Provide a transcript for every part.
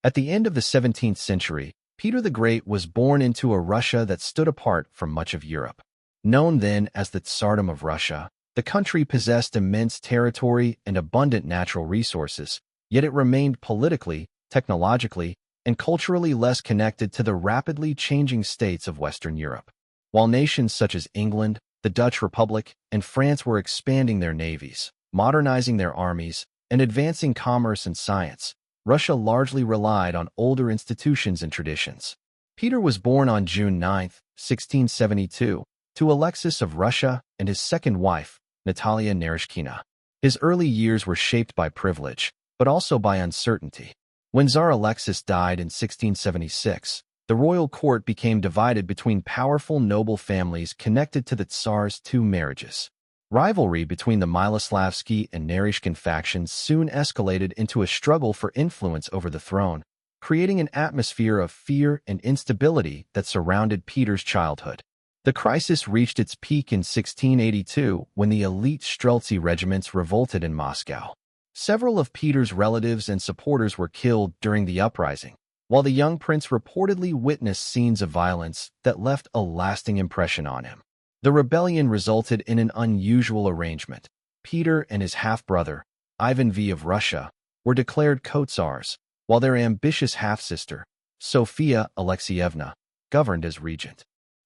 At the end of the 17th century, Peter the Great was born into a Russia that stood apart from much of Europe. Known then as the Tsardom of Russia, the country possessed immense territory and abundant natural resources, yet it remained politically, technologically, and culturally less connected to the rapidly changing states of Western Europe. While nations such as England, the Dutch Republic, and France were expanding their navies, modernizing their armies, and advancing commerce and science, Russia largely relied on older institutions and traditions. Peter was born on June 9, 1672, to Alexis of Russia and his second wife, Natalia Narishkina. His early years were shaped by privilege, but also by uncertainty. When Tsar Alexis died in 1676, the royal court became divided between powerful noble families connected to the Tsar's two marriages. Rivalry between the Miloslavsky and Narishkin factions soon escalated into a struggle for influence over the throne, creating an atmosphere of fear and instability that surrounded Peter's childhood. The crisis reached its peak in 1682 when the elite Streltsy regiments revolted in Moscow. Several of Peter's relatives and supporters were killed during the uprising, while the young prince reportedly witnessed scenes of violence that left a lasting impression on him. The rebellion resulted in an unusual arrangement. Peter and his half-brother, Ivan V of Russia, were declared co-tsars, while their ambitious half-sister, Sophia Alexeyevna, governed as regent.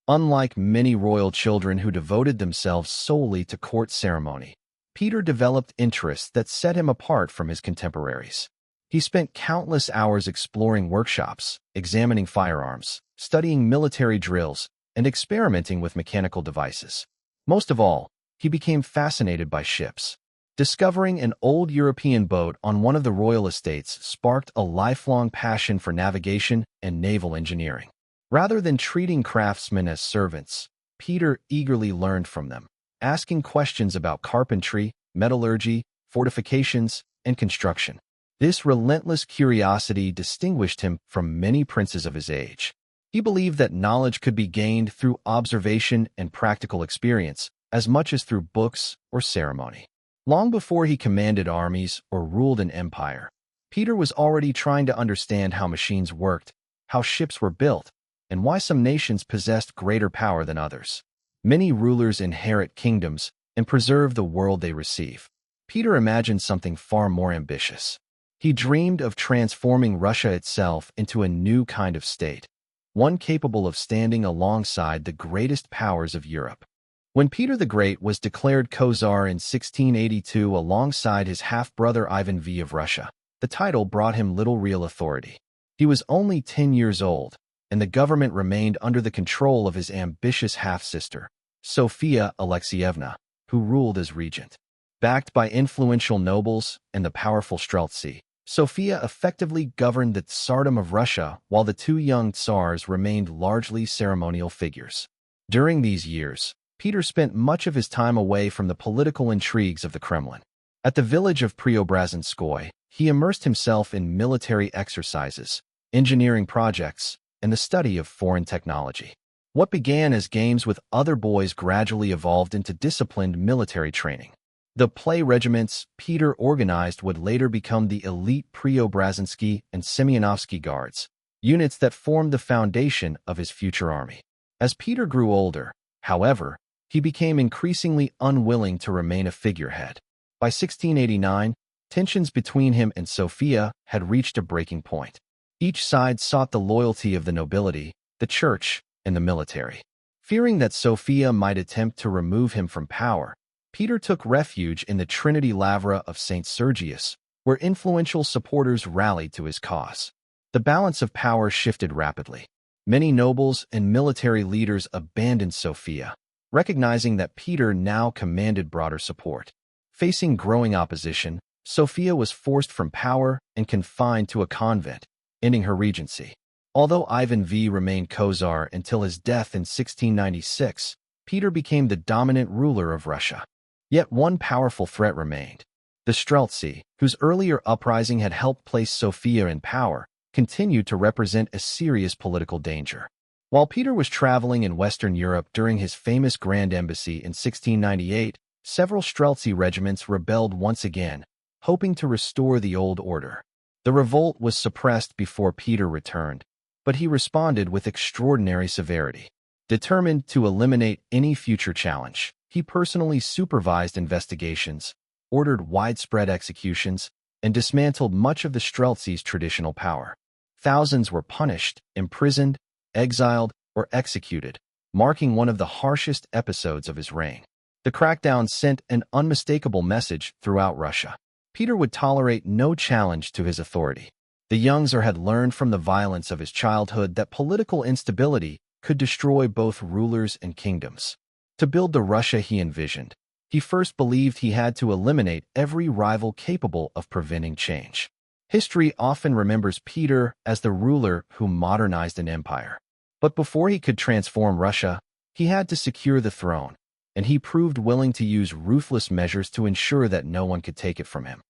Unlike many royal children who devoted themselves solely to court ceremony, Peter developed interests that set him apart from his contemporaries. He spent countless hours exploring workshops, examining firearms, studying military drills, and experimenting with mechanical devices. Most of all, he became fascinated by ships. Discovering an old European boat on one of the royal estates sparked a lifelong passion for navigation and naval engineering. Rather than treating craftsmen as servants, Peter eagerly learned from them, asking questions about carpentry, metallurgy, fortifications, and construction. This relentless curiosity distinguished him from many princes of his age. He believed that knowledge could be gained through observation and practical experience, as much as through books or ceremony. Long before he commanded armies or ruled an empire, Peter was already trying to understand how machines worked, how ships were built, and why some nations possessed greater power than others. Many rulers inherit kingdoms and preserve the world they receive. Peter imagined something far more ambitious. He dreamed of transforming Russia itself into a new kind of state, one capable of standing alongside the greatest powers of Europe. When Peter the Great was declared co-tsar in 1682 alongside his half-brother Ivan V of Russia, the title brought him little real authority. He was only 10 years old, and the government remained under the control of his ambitious half-sister, Sophia Alexeyevna, who ruled as regent. Backed by influential nobles and the powerful Streltsy, Sophia effectively governed the Tsardom of Russia while the two young tsars remained largely ceremonial figures. During these years, Peter spent much of his time away from the political intrigues of the Kremlin. At the village of Preobrazhenskoye, he immersed himself in military exercises, engineering projects, and the study of foreign technology. What began as games with other boys gradually evolved into disciplined military training. The play regiments Peter organized would later become the elite Preobrazhensky and Semyonovsky Guards, units that formed the foundation of his future army. As Peter grew older, however, he became increasingly unwilling to remain a figurehead. By 1689, tensions between him and Sophia had reached a breaking point. Each side sought the loyalty of the nobility, the church, and the military. Fearing that Sophia might attempt to remove him from power, Peter took refuge in the Trinity Lavra of St. Sergius, where influential supporters rallied to his cause. The balance of power shifted rapidly. Many nobles and military leaders abandoned Sophia, recognizing that Peter now commanded broader support. Facing growing opposition, Sophia was forced from power and confined to a convent, ending her regency. Although Ivan V remained co-tsar until his death in 1696, Peter became the dominant ruler of Russia. Yet one powerful threat remained. The Streltsy, whose earlier uprising had helped place Sophia in power, continued to represent a serious political danger. While Peter was traveling in Western Europe during his famous Grand Embassy in 1698, several Streltsy regiments rebelled once again, hoping to restore the old order. The revolt was suppressed before Peter returned, but he responded with extraordinary severity. Determined to eliminate any future challenge, he personally supervised investigations, ordered widespread executions, and dismantled much of the Streltsys' traditional power. Thousands were punished, imprisoned, exiled, or executed, marking one of the harshest episodes of his reign. The crackdown sent an unmistakable message throughout Russia. Peter would tolerate no challenge to his authority. The young Tsar had learned from the violence of his childhood that political instability could destroy both rulers and kingdoms. To build the Russia he envisioned, he first believed he had to eliminate every rival capable of preventing change. History often remembers Peter as the ruler who modernized an empire. But before he could transform Russia, he had to secure the throne, and he proved willing to use ruthless measures to ensure that no one could take it from him.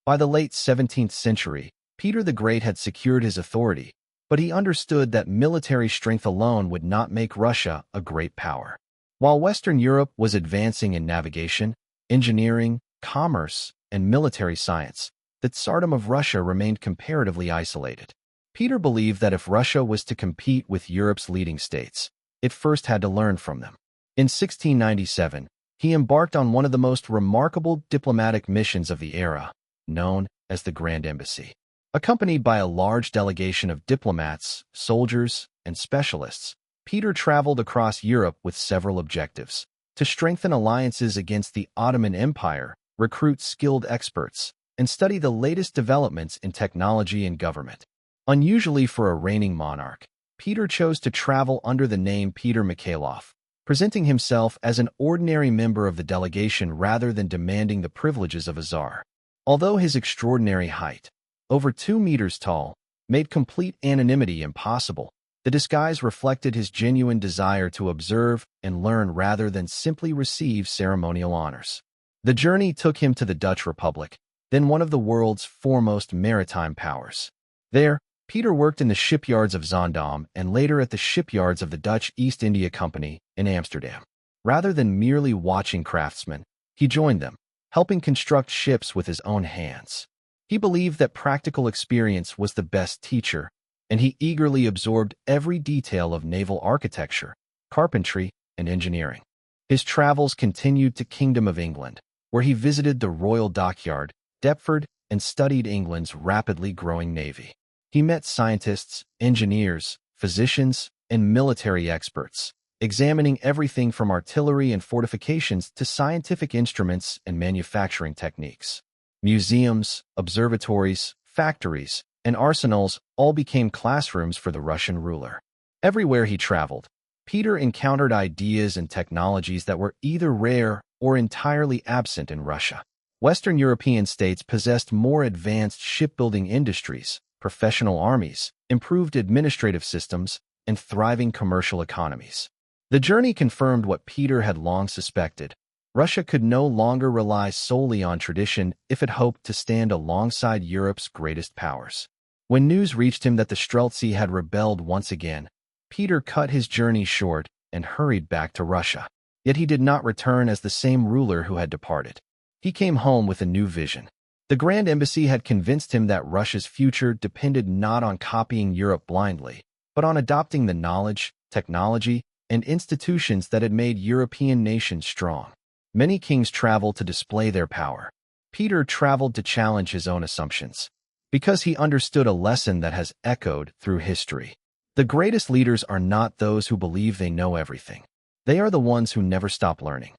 By the late 17th century, Peter the Great had secured his authority, but he understood that military strength alone would not make Russia a great power. While Western Europe was advancing in navigation, engineering, commerce, and military science, the Tsardom of Russia remained comparatively isolated. Peter believed that if Russia was to compete with Europe's leading states, it first had to learn from them. In 1697, he embarked on one of the most remarkable diplomatic missions of the era, known as the Grand Embassy. Accompanied by a large delegation of diplomats, soldiers, and specialists, Peter traveled across Europe with several objectives: to strengthen alliances against the Ottoman Empire, recruit skilled experts, and study the latest developments in technology and government. Unusually for a reigning monarch, Peter chose to travel under the name Peter Mikhailov, presenting himself as an ordinary member of the delegation rather than demanding the privileges of a czar. Although his extraordinary height, over 2 meters tall, made complete anonymity impossible, the disguise reflected his genuine desire to observe and learn rather than simply receive ceremonial honors. The journey took him to the Dutch Republic, then one of the world's foremost maritime powers. There, Peter worked in the shipyards of Zaandam and later at the shipyards of the Dutch East India Company in Amsterdam. Rather than merely watching craftsmen, he joined them, helping construct ships with his own hands. He believed that practical experience was the best teacher, and he eagerly absorbed every detail of naval architecture, carpentry, and engineering. His travels continued to Kingdom of England, where he visited the Royal Dockyard, Deptford, and studied England's rapidly growing navy. He met scientists, engineers, physicians, and military experts, examining everything from artillery and fortifications to scientific instruments and manufacturing techniques. Museums, observatories, factories, and arsenals all became classrooms for the Russian ruler. Everywhere he traveled, Peter encountered ideas and technologies that were either rare or entirely absent in Russia. Western European states possessed more advanced shipbuilding industries, professional armies, improved administrative systems, and thriving commercial economies. The journey confirmed what Peter had long suspected: Russia could no longer rely solely on tradition if it hoped to stand alongside Europe's greatest powers. When news reached him that the Streltsy had rebelled once again, Peter cut his journey short and hurried back to Russia. Yet he did not return as the same ruler who had departed. He came home with a new vision. The Grand Embassy had convinced him that Russia's future depended not on copying Europe blindly, but on adopting the knowledge, technology, and institutions that had made European nations strong. Many kings traveled to display their power. Peter traveled to challenge his own assumptions, because he understood a lesson that has echoed through history. The greatest leaders are not those who believe they know everything. They are the ones who never stop learning.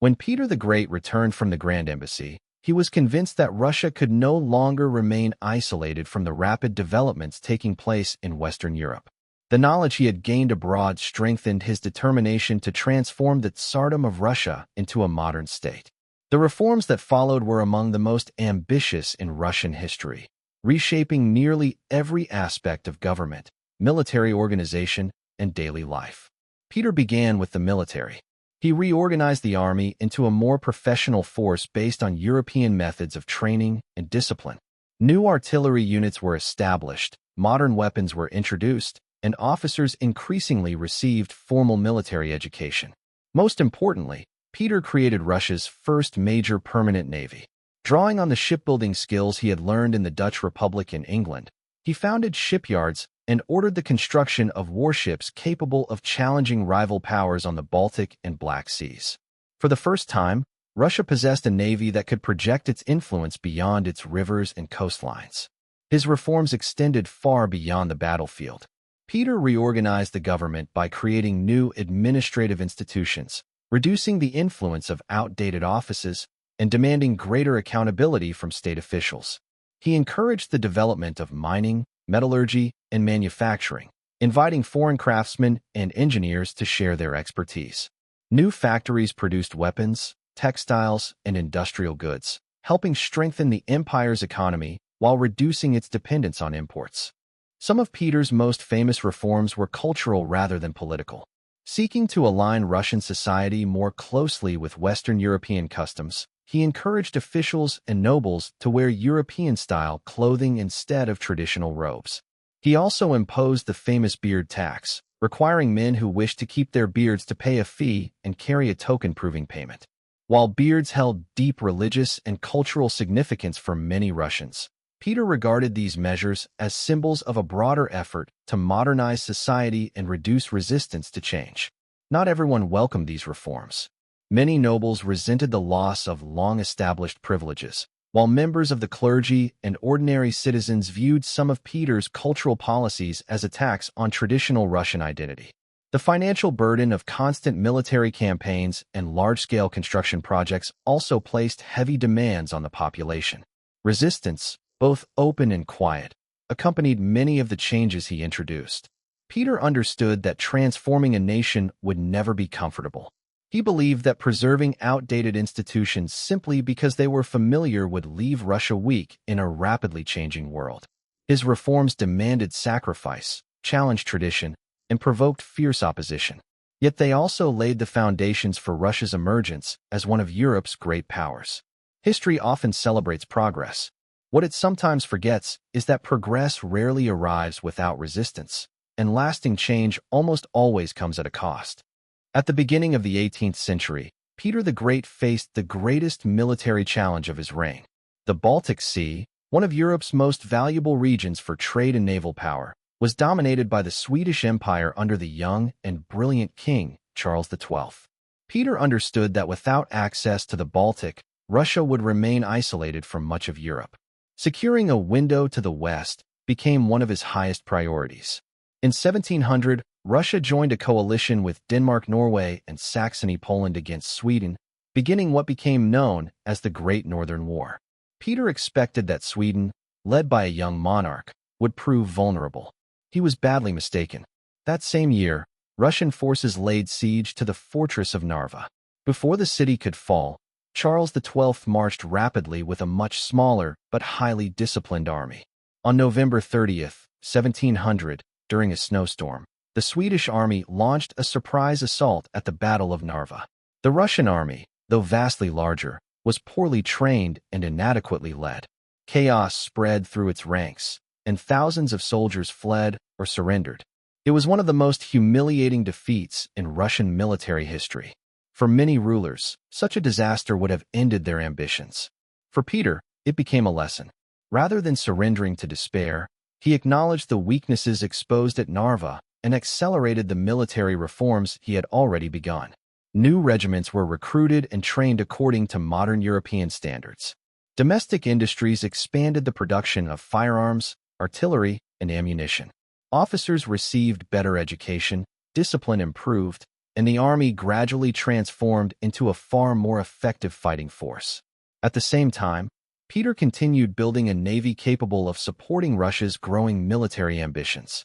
When Peter the Great returned from the Grand Embassy, he was convinced that Russia could no longer remain isolated from the rapid developments taking place in Western Europe. The knowledge he had gained abroad strengthened his determination to transform the Tsardom of Russia into a modern state. The reforms that followed were among the most ambitious in Russian history, reshaping nearly every aspect of government, military organization, and daily life. Peter began with the military. He reorganized the army into a more professional force based on European methods of training and discipline. New artillery units were established, modern weapons were introduced, and officers increasingly received formal military education. Most importantly, Peter created Russia's first major permanent navy. Drawing on the shipbuilding skills he had learned in the Dutch Republic in England, he founded shipyards and ordered the construction of warships capable of challenging rival powers on the Baltic and Black Seas. For the first time, Russia possessed a navy that could project its influence beyond its rivers and coastlines. His reforms extended far beyond the battlefield. Peter reorganized the government by creating new administrative institutions, reducing the influence of outdated offices, and demanding greater accountability from state officials. He encouraged the development of mining, metallurgy, and manufacturing, inviting foreign craftsmen and engineers to share their expertise. New factories produced weapons, textiles, and industrial goods, helping strengthen the empire's economy while reducing its dependence on imports. Some of Peter's most famous reforms were cultural rather than political. Seeking to align Russian society more closely with Western European customs, he encouraged officials and nobles to wear European-style clothing instead of traditional robes. He also imposed the famous beard tax, requiring men who wished to keep their beards to pay a fee and carry a token proving payment. While beards held deep religious and cultural significance for many Russians, Peter regarded these measures as symbols of a broader effort to modernize society and reduce resistance to change. Not everyone welcomed these reforms. Many nobles resented the loss of long-established privileges, while members of the clergy and ordinary citizens viewed some of Peter's cultural policies as attacks on traditional Russian identity. The financial burden of constant military campaigns and large-scale construction projects also placed heavy demands on the population. Resistance, both open and quiet, accompanied many of the changes he introduced. Peter understood that transforming a nation would never be comfortable. He believed that preserving outdated institutions simply because they were familiar would leave Russia weak in a rapidly changing world. His reforms demanded sacrifice, challenged tradition, and provoked fierce opposition. Yet they also laid the foundations for Russia's emergence as one of Europe's great powers. History often celebrates progress. What it sometimes forgets is that progress rarely arrives without resistance, and lasting change almost always comes at a cost. At the beginning of the 18th century, Peter the Great faced the greatest military challenge of his reign. The Baltic Sea, one of Europe's most valuable regions for trade and naval power, was dominated by the Swedish Empire under the young and brilliant king, Charles XII. Peter understood that without access to the Baltic, Russia would remain isolated from much of Europe. Securing a window to the west became one of his highest priorities. In 1700, Russia joined a coalition with Denmark, Norway, and Saxony-Poland against Sweden, beginning what became known as the Great Northern War. Peter expected that Sweden, led by a young monarch, would prove vulnerable. He was badly mistaken. That same year, Russian forces laid siege to the fortress of Narva. Before the city could fall, Charles XII marched rapidly with a much smaller but highly disciplined army. On November 30th, 1700, during a snowstorm, the Swedish army launched a surprise assault at the Battle of Narva. The Russian army, though vastly larger, was poorly trained and inadequately led. Chaos spread through its ranks, and thousands of soldiers fled or surrendered. It was one of the most humiliating defeats in Russian military history. For many rulers, such a disaster would have ended their ambitions. For Peter, it became a lesson. Rather than surrendering to despair, he acknowledged the weaknesses exposed at Narva and accelerated the military reforms he had already begun. New regiments were recruited and trained according to modern European standards. Domestic industries expanded the production of firearms, artillery, and ammunition. Officers received better education, discipline improved, and the army gradually transformed into a far more effective fighting force. At the same time, Peter continued building a navy capable of supporting Russia's growing military ambitions.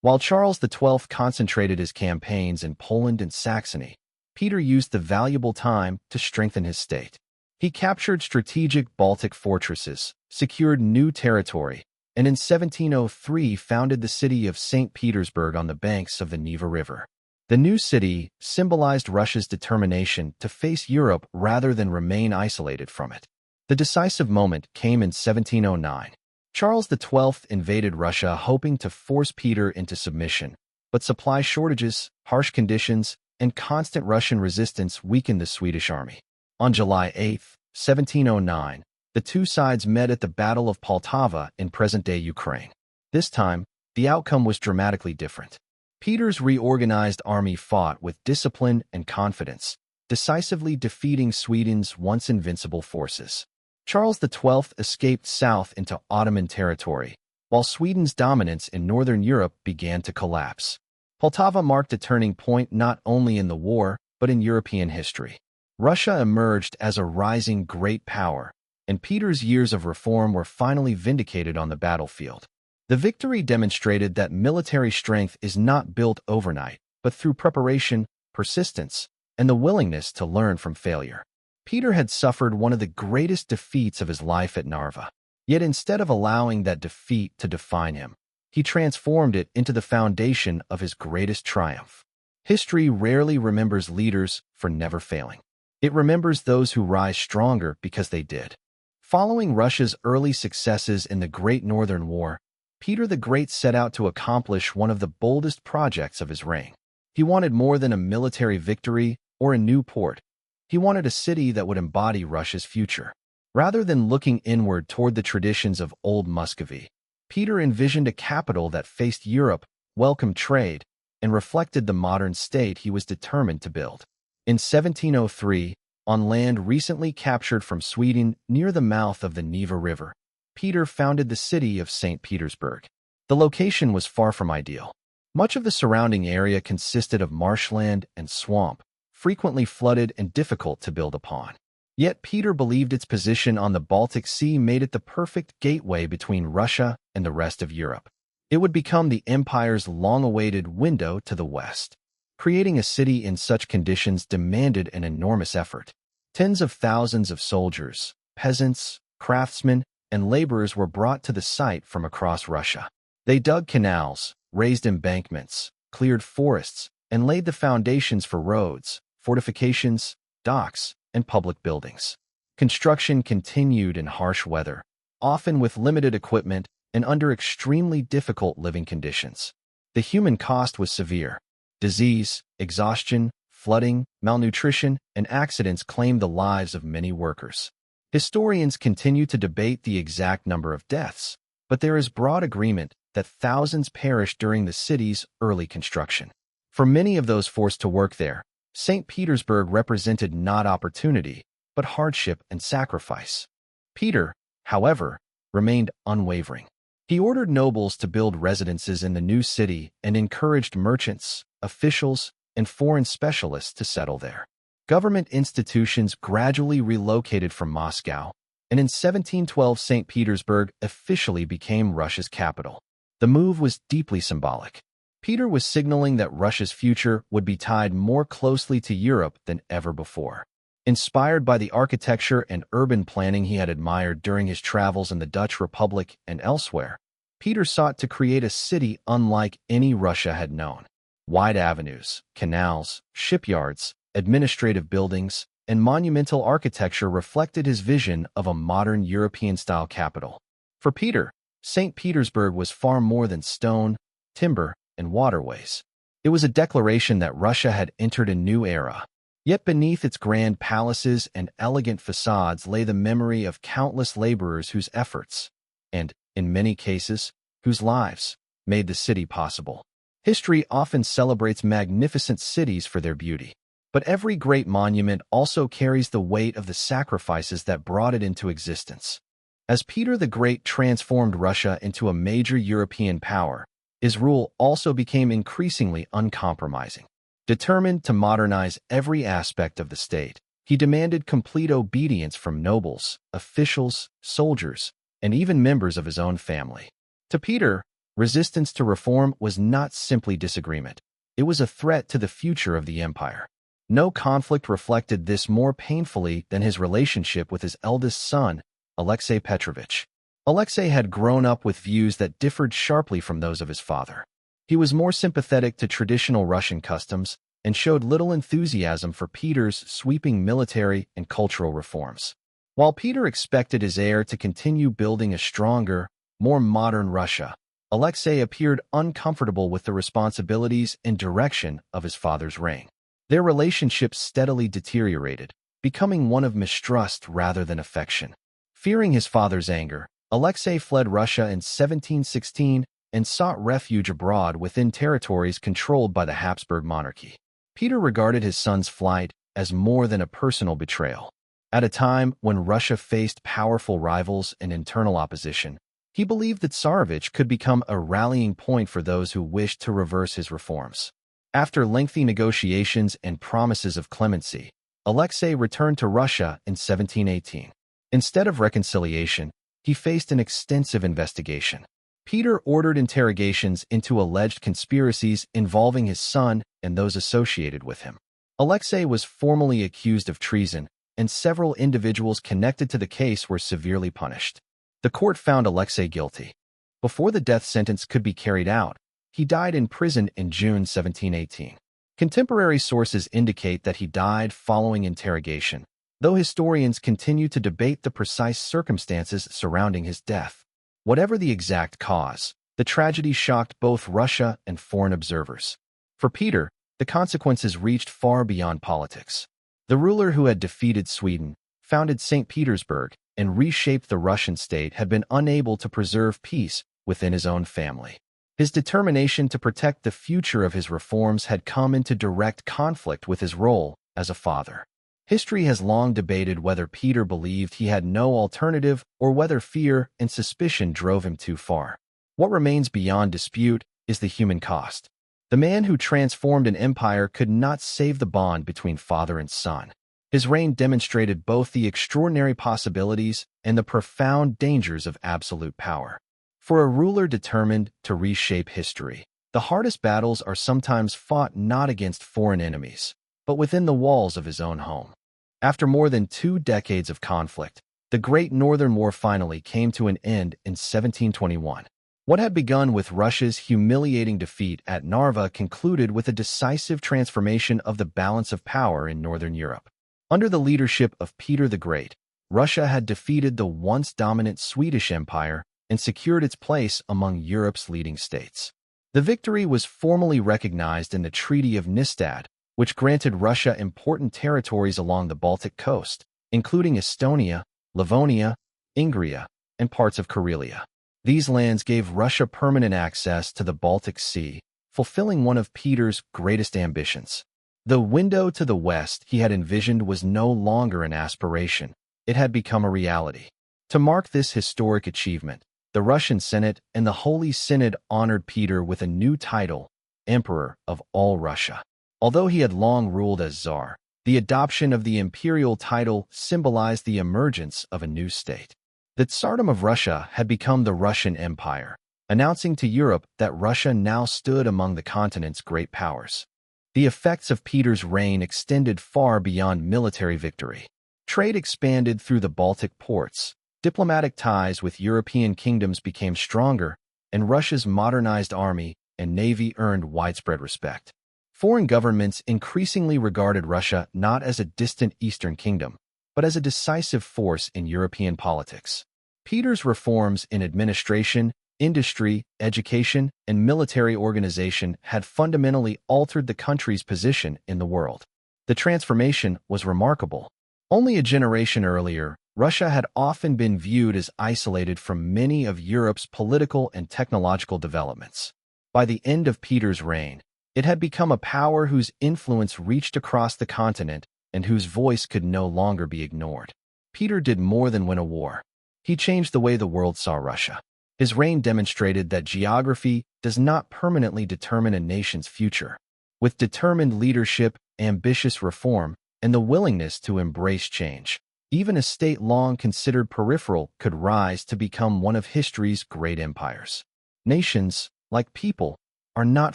While Charles XII concentrated his campaigns in Poland and Saxony, Peter used the valuable time to strengthen his state. He captured strategic Baltic fortresses, secured new territory, and in 1703 founded the city of St. Petersburg on the banks of the Neva River. The new city symbolized Russia's determination to face Europe rather than remain isolated from it. The decisive moment came in 1709. Charles XII invaded Russia hoping to force Peter into submission, but supply shortages, harsh conditions, and constant Russian resistance weakened the Swedish army. On July 8, 1709, The two sides met at the Battle of Poltava in present-day Ukraine. This time, the outcome was dramatically different. Peter's reorganized army fought with discipline and confidence, decisively defeating Sweden's once invincible forces. Charles XII escaped south into Ottoman territory, while Sweden's dominance in northern Europe began to collapse. Poltava marked a turning point not only in the war, but in European history. Russia emerged as a rising great power, and Peter's years of reform were finally vindicated on the battlefield. The victory demonstrated that military strength is not built overnight, but through preparation, persistence, and the willingness to learn from failure. Peter had suffered one of the greatest defeats of his life at Narva. Yet instead of allowing that defeat to define him, he transformed it into the foundation of his greatest triumph. History rarely remembers leaders for never failing. It remembers those who rise stronger because they did. Following Russia's early successes in the Great Northern War, Peter the Great set out to accomplish one of the boldest projects of his reign. He wanted more than a military victory or a new port. He wanted a city that would embody Russia's future. Rather than looking inward toward the traditions of old Muscovy, Peter envisioned a capital that faced Europe, welcomed trade, and reflected the modern state he was determined to build. In 1703, on land recently captured from Sweden near the mouth of the Neva River, Peter founded the city of St. Petersburg. The location was far from ideal. Much of the surrounding area consisted of marshland and swamp, frequently flooded and difficult to build upon. Yet Peter believed its position on the Baltic Sea made it the perfect gateway between Russia and the rest of Europe. It would become the empire's long-awaited window to the west. Creating a city in such conditions demanded an enormous effort. Tens of thousands of soldiers, peasants, craftsmen, and laborers were brought to the site from across Russia. They dug canals, raised embankments, cleared forests, and laid the foundations for roads, fortifications, docks, and public buildings. Construction continued in harsh weather, often with limited equipment and under extremely difficult living conditions. The human cost was severe. Disease, exhaustion, flooding, malnutrition, and accidents claimed the lives of many workers. Historians continue to debate the exact number of deaths, but there is broad agreement that thousands perished during the city's early construction. For many of those forced to work there, St. Petersburg represented not opportunity, but hardship and sacrifice. Peter, however, remained unwavering. He ordered nobles to build residences in the new city and encouraged merchants, officials, and foreign specialists to settle there. Government institutions gradually relocated from Moscow, and in 1712 St. Petersburg officially became Russia's capital. The move was deeply symbolic. Peter was signaling that Russia's future would be tied more closely to Europe than ever before. Inspired by the architecture and urban planning he had admired during his travels in the Dutch Republic and elsewhere, Peter sought to create a city unlike any Russia had known. Wide avenues, canals, shipyards, administrative buildings, and monumental architecture reflected his vision of a modern European-style capital. For Peter, St. Petersburg was far more than stone, timber, and waterways. It was a declaration that Russia had entered a new era. Yet beneath its grand palaces and elegant facades lay the memory of countless laborers whose efforts, and, in many cases, whose lives, made the city possible. History often celebrates magnificent cities for their beauty, but every great monument also carries the weight of the sacrifices that brought it into existence. As Peter the Great transformed Russia into a major European power, his rule also became increasingly uncompromising. Determined to modernize every aspect of the state, he demanded complete obedience from nobles, officials, soldiers, and even members of his own family. To Peter, resistance to reform was not simply disagreement. It was a threat to the future of the empire. No conflict reflected this more painfully than his relationship with his eldest son, Alexei Petrovich. Alexei had grown up with views that differed sharply from those of his father. He was more sympathetic to traditional Russian customs and showed little enthusiasm for Peter's sweeping military and cultural reforms. While Peter expected his heir to continue building a stronger, more modern Russia, Alexei appeared uncomfortable with the responsibilities and direction of his father's reign. Their relationship steadily deteriorated, becoming one of mistrust rather than affection. Fearing his father's anger, Alexei fled Russia in 1716 and sought refuge abroad within territories controlled by the Habsburg monarchy. Peter regarded his son's flight as more than a personal betrayal. At a time when Russia faced powerful rivals and internal opposition, he believed that Tsarevich could become a rallying point for those who wished to reverse his reforms. After lengthy negotiations and promises of clemency, Alexei returned to Russia in 1718. Instead of reconciliation, he faced an extensive investigation. Peter ordered interrogations into alleged conspiracies involving his son and those associated with him. Alexei was formally accused of treason, and several individuals connected to the case were severely punished. The court found Alexei guilty. Before the death sentence could be carried out, he died in prison in June 1718. Contemporary sources indicate that he died following interrogation, though historians continue to debate the precise circumstances surrounding his death. Whatever the exact cause, the tragedy shocked both Russia and foreign observers. For Peter, the consequences reached far beyond politics. The ruler who had defeated Sweden, founded St. Petersburg, and reshaped the Russian state had been unable to preserve peace within his own family. His determination to protect the future of his reforms had come into direct conflict with his role as a father. History has long debated whether Peter believed he had no alternative or whether fear and suspicion drove him too far. What remains beyond dispute is the human cost. The man who transformed an empire could not save the bond between father and son. His reign demonstrated both the extraordinary possibilities and the profound dangers of absolute power. For a ruler determined to reshape history, the hardest battles are sometimes fought not against foreign enemies, but within the walls of his own home. After more than 2 decades of conflict, the Great Northern War finally came to an end in 1721. What had begun with Russia's humiliating defeat at Narva concluded with a decisive transformation of the balance of power in Northern Europe. Under the leadership of Peter the Great, Russia had defeated the once dominant Swedish Empire and secured its place among Europe's leading states. The victory was formally recognized in the Treaty of Nystad, which granted Russia important territories along the Baltic coast, including Estonia, Livonia, Ingria, and parts of Karelia. These lands gave Russia permanent access to the Baltic Sea, fulfilling one of Peter's greatest ambitions. The window to the west he had envisioned was no longer an aspiration. It had become a reality. To mark this historic achievement, the Russian Senate and the Holy Synod honored Peter with a new title, Emperor of all Russia. Although he had long ruled as Tsar, the adoption of the imperial title symbolized the emergence of a new state. The Tsardom of Russia had become the Russian Empire, announcing to Europe that Russia now stood among the continent's great powers. The effects of Peter's reign extended far beyond military victory. Trade expanded through the Baltic ports, diplomatic ties with European kingdoms became stronger, and Russia's modernized army and navy earned widespread respect. Foreign governments increasingly regarded Russia not as a distant Eastern kingdom, but as a decisive force in European politics. Peter's reforms in administration, industry, education, and military organization had fundamentally altered the country's position in the world. The transformation was remarkable. Only a generation earlier, Russia had often been viewed as isolated from many of Europe's political and technological developments. By the end of Peter's reign, it had become a power whose influence reached across the continent and whose voice could no longer be ignored. Peter did more than win a war. He changed the way the world saw Russia. His reign demonstrated that geography does not permanently determine a nation's future. With determined leadership, ambitious reform, and the willingness to embrace change, even a state long considered peripheral could rise to become one of history's great empires. Nations, like people, are not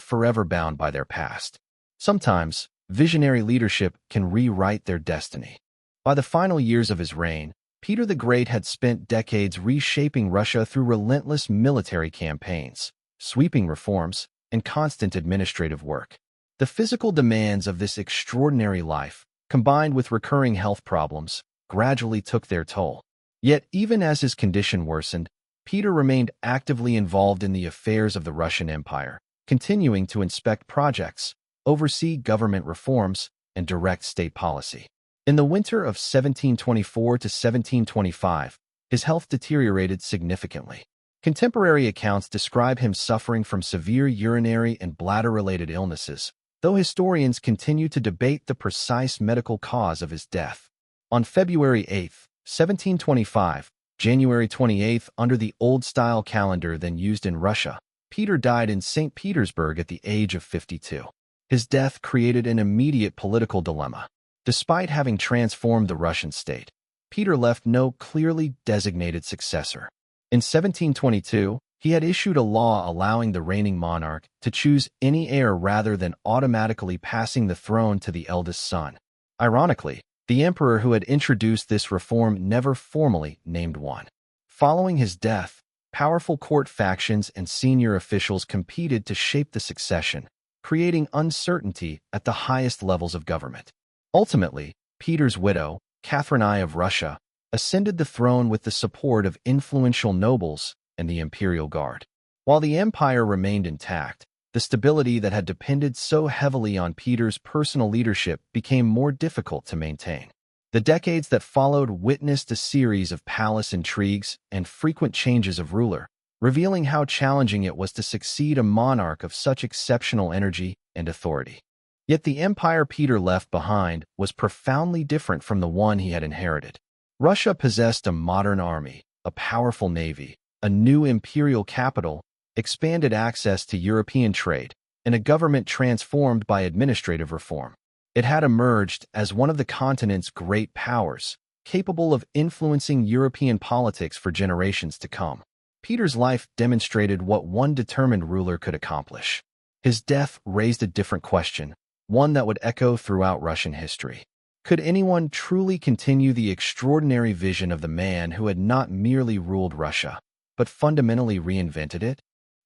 forever bound by their past. Sometimes, visionary leadership can rewrite their destiny. By the final years of his reign, Peter the Great had spent decades reshaping Russia through relentless military campaigns, sweeping reforms, and constant administrative work. The physical demands of this extraordinary life, combined with recurring health problems, gradually took their toll. Yet, even as his condition worsened, Peter remained actively involved in the affairs of the Russian Empire, continuing to inspect projects, oversee government reforms, and direct state policy. In the winter of 1724 to 1725, his health deteriorated significantly. Contemporary accounts describe him suffering from severe urinary and bladder-related illnesses, though historians continue to debate the precise medical cause of his death. On February 8, 1725, January 28, under the old-style calendar then used in Russia, Peter died in St. Petersburg at the age of 52. His death created an immediate political dilemma. Despite having transformed the Russian state, Peter left no clearly designated successor. In 1722, he had issued a law allowing the reigning monarch to choose any heir rather than automatically passing the throne to the eldest son. Ironically, the emperor who had introduced this reform never formally named one. Following his death, powerful court factions and senior officials competed to shape the succession, creating uncertainty at the highest levels of government. Ultimately, Peter's widow, Catherine I of Russia, ascended the throne with the support of influential nobles and the imperial guard. While the empire remained intact, the stability that had depended so heavily on Peter's personal leadership became more difficult to maintain. The decades that followed witnessed a series of palace intrigues and frequent changes of ruler, revealing how challenging it was to succeed a monarch of such exceptional energy and authority. Yet the empire Peter left behind was profoundly different from the one he had inherited. Russia possessed a modern army, a powerful navy, a new imperial capital, expanded access to European trade, and a government transformed by administrative reform. It had emerged as one of the continent's great powers, capable of influencing European politics for generations to come. Peter's life demonstrated what one determined ruler could accomplish. His death raised a different question, one that would echo throughout Russian history. Could anyone truly continue the extraordinary vision of the man who had not merely ruled Russia, but fundamentally reinvented it?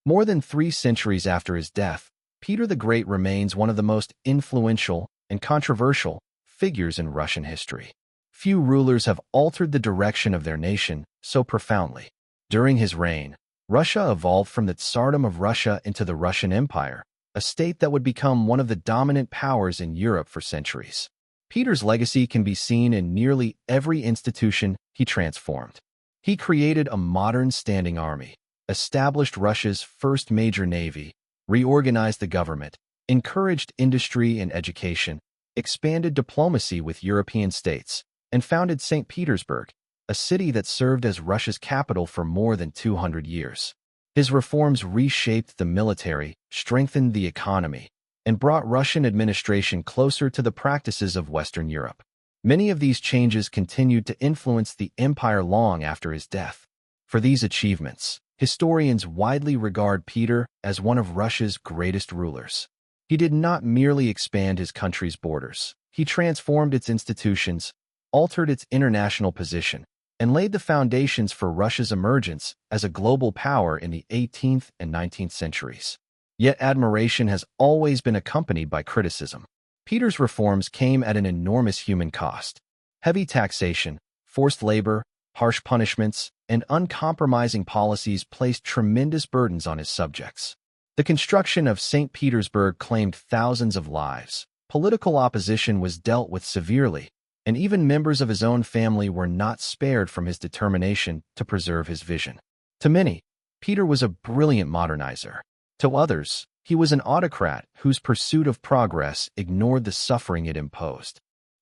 More than 3 centuries after his death, Peter the Great remains one of the most influential and controversial figures in Russian history. Few rulers have altered the direction of their nation so profoundly. During his reign, Russia evolved from the Tsardom of Russia into the Russian Empire, a state that would become one of the dominant powers in Europe for centuries. Peter's legacy can be seen in nearly every institution he transformed. He created a modern standing army, established Russia's first major navy, reorganized the government, encouraged industry and education, expanded diplomacy with European states, and founded St. Petersburg, a city that served as Russia's capital for more than 200 years. His reforms reshaped the military, strengthened the economy, and brought Russian administration closer to the practices of Western Europe. Many of these changes continued to influence the empire long after his death. For these achievements, historians widely regard Peter as one of Russia's greatest rulers. He did not merely expand his country's borders. He transformed its institutions, altered its international position, and laid the foundations for Russia's emergence as a global power in the 18th and 19th centuries. Yet admiration has always been accompanied by criticism. Peter's reforms came at an enormous human cost. Heavy taxation, forced labor, harsh punishments, and uncompromising policies placed tremendous burdens on his subjects. The construction of St. Petersburg claimed thousands of lives. Political opposition was dealt with severely, and even members of his own family were not spared from his determination to preserve his vision. To many, Peter was a brilliant modernizer. To others, he was an autocrat whose pursuit of progress ignored the suffering it imposed.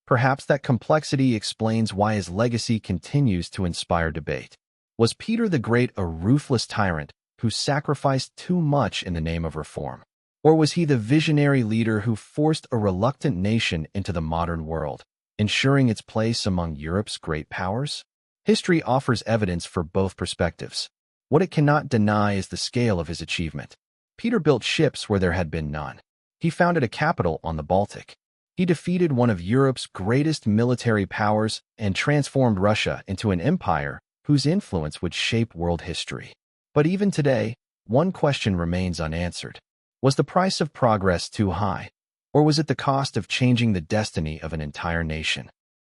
Perhaps that complexity explains why his legacy continues to inspire debate. Was Peter the Great a ruthless tyrant who sacrificed too much in the name of reform? Or was he the visionary leader who forced a reluctant nation into the modern world, ensuring its place among Europe's great powers? History offers evidence for both perspectives. What it cannot deny is the scale of his achievement. Peter built ships where there had been none. He founded a capital on the Baltic. He defeated one of Europe's greatest military powers and transformed Russia into an empire whose influence would shape world history. But even today, one question remains unanswered. Was the price of progress too high? Or was it the cost of changing the destiny of an entire nation?